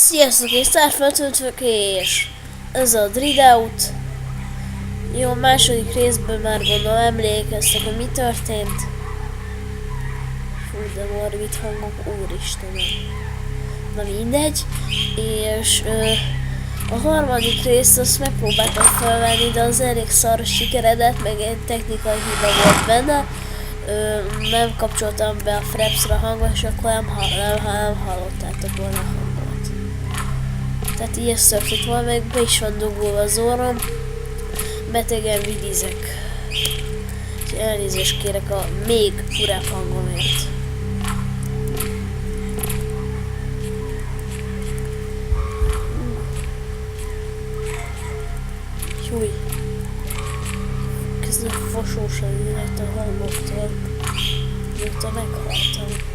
Sziasztok, és szárfeltöltök, és ez a Dridout. Jó, második részben már gondolom emlékeztek, hogy mi történt. Fú, de morbid hangok, úristenem. Na mindegy, és a harmadik részt azt megpróbáltam felvenni, de az elég szar sikeredett, meg egy technikai hiba volt benne. Nem kapcsoltam be a Frapsra hangot, és akkor nem hallottátok volna a hangot. Tehát ilyen történt volna, meg be is van dugulva az orrom. Betegen vidízek. És elnézést kérek a még furább hangomért. Júj. Kezdem fosósan lett a hangoktól. Mióta meghaltam.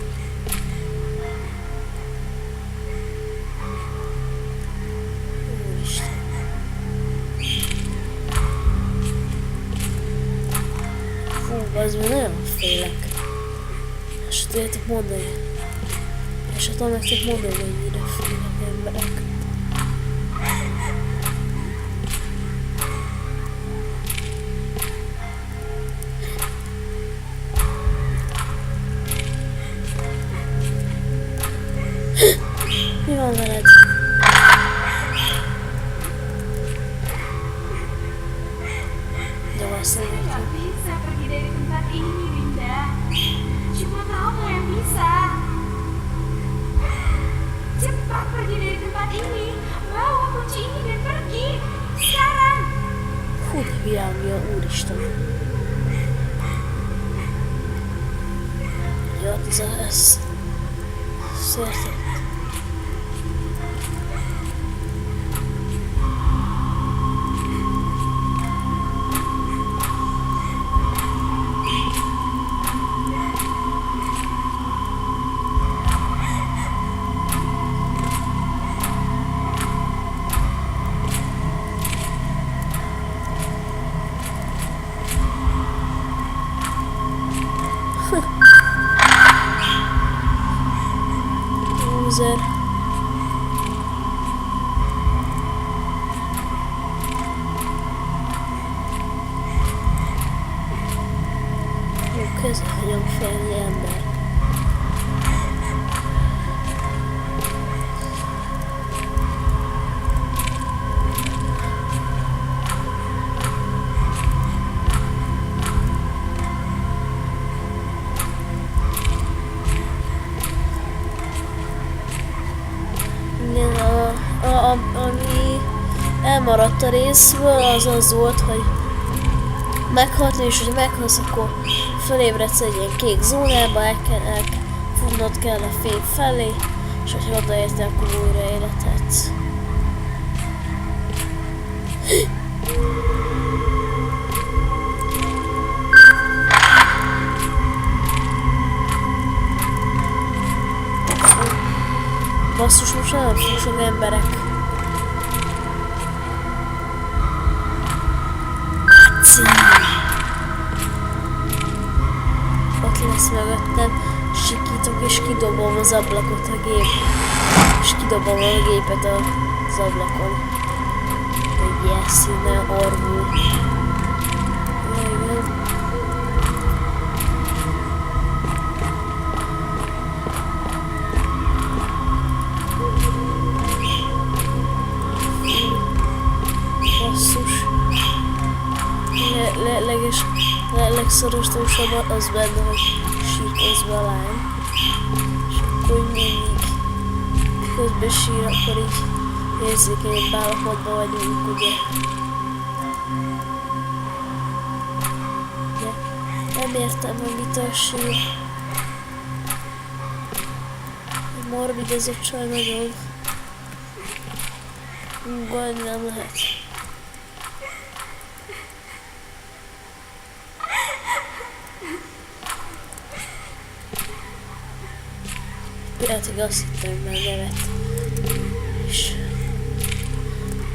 Az már nagyon félek. És tudjátok mondani. És hát nektek mondani, hogy mennyire félek emberek. Mi van veled? De azt nem dari tempat ini, Linda. Cuma kamu yang bisa. Cepat pergi dari tempat ini. Bawa kunci ini dan pergi. Sekarang. Hú, de virágja, úristen. Ja, ez szértett. Loser. Jó, közel vagyok félni ember. Ami elmaradt a részből, az az volt, hogy meghalni, és hogy meghalsz, akkor fölébredsz egy ilyen kék zónába, futnod kell a fény felé, és hogyha odaértél, akkor újra életedsz. Basszus, most nem sok emberek. Ott lesz mögöttem, sikítok és kidobom az ablakot a gép. És kidobom a gépet az ablakon. Egy ilyen színe orvul. Igen. Basszus. Legszorostósabb az benne, hogy sír közben a lány. És akkor így mindig közben sír, akkor így érzékenyebb állapotban vagyunk, ugye. De nem értem, hogy mitől sír. Morbid ez a csaj nagyon. Ugolni nem lehet. Például azt hittem, hogy már nevet. És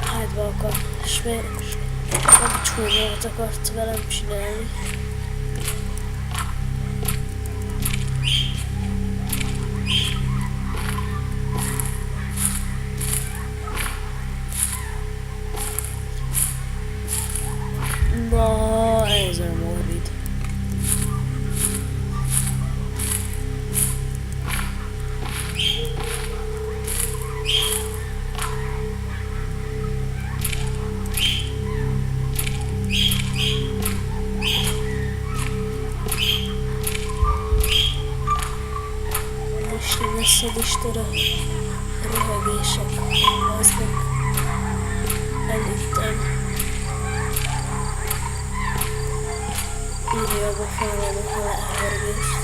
hátba akar, és nem csúnyát akart velem csinálni. Röhögések. Aznak. Elüttem. Írja a falon a halálhörgést.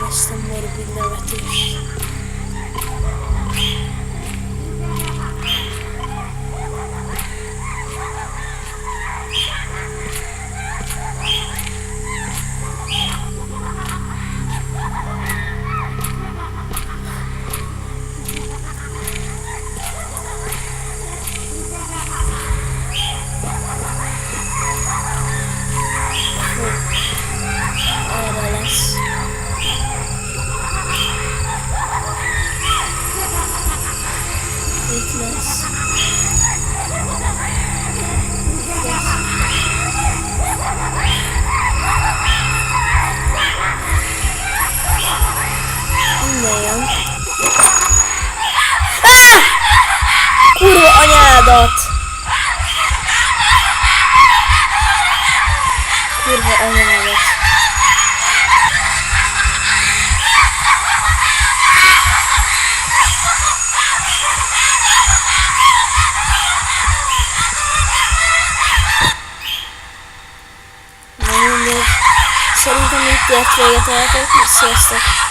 Ezt a morbid nevetést. Erre lesz. Itt lesz. Innen jön. Kurva anyádat! Kurva anyádat! Na mindegy. Szerintem itt ért véget álltok. Sziasztok!